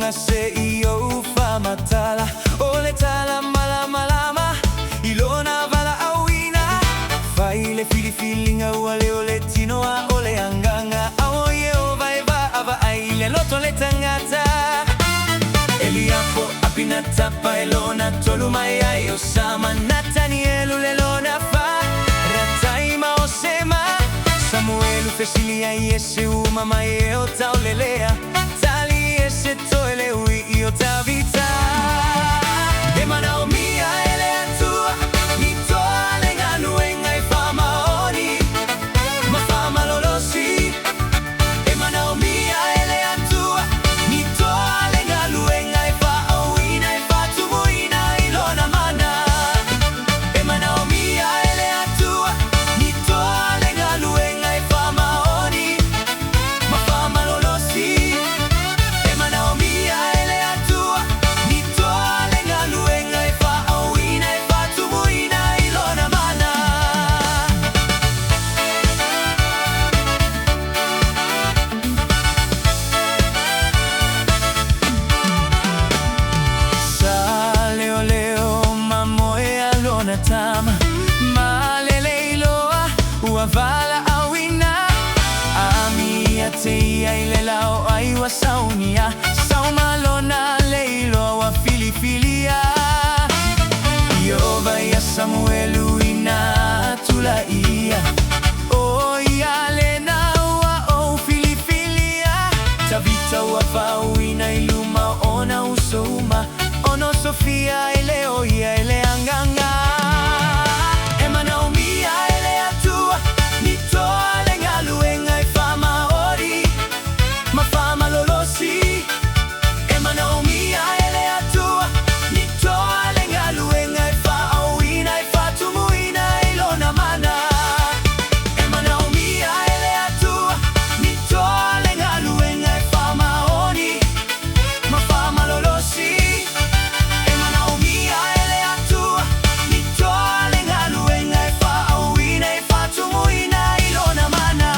longa se iyo fa matala ole tala mala malama ilona vala awina faile fili filinga wale ole tinoa ole anganga aoye ovaiva ava aile loto le tangata Eliapo apinatapa elona tolumaya yosama Nathanielu lelona fa rataima osema Samuelu fesilia Yesu mama yeo taulelea Tali ese toele ui io tavita Ema Naomi a ele atua Ni toa lenga nuenga I fama oni Ma fama lolosi Ema Naomi a ele atua Ni toa lenga nuenga I fa awina I fa tumuina ilona mana Ema Naomi a ele atua Ni toa lenga nuenga I fa maoni Ma fama lolosi Ema Naomi a ele atua Ni toa lenga nuenga I fa awina I fa tumuina ilona mana Sa leo leo mamoe alona tama Malele iloa uavala awina Ami ateia ilelao aiwa saunia Saumalona leilo wa filifilia Yova ya Samuelu ina tulaia O yalena wa o filifilia Tavita wa fauina iluma ona usoma Ono Sofia ileo ya ile anganga Ema Naomi a ele atua Ni toa lenga luenga I fama ori Ma fama lolosi Ema Naomi a ele atua Ni toa lenga luenga I fa awina I fa tumuina ilona mana Ema Naomi a ele atua Ni toa lenga luenga I fama oni Ma fama lolosi Ema Naomi a ele atua Ni toa lenga luenga I fa awina I fa tumuina ilona mana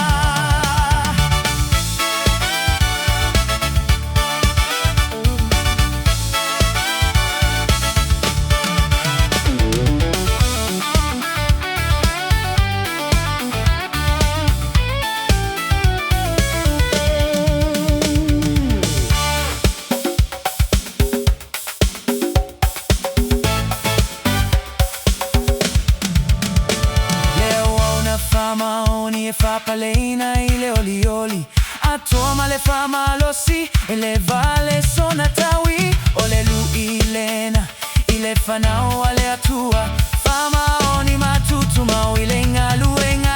Leo ona fama oni e fa palena ile olioli Atoma le fama losi e le vale sonatawi Ole lu ilena ile fanao ale atua Fama oni matutu mauilenga luenga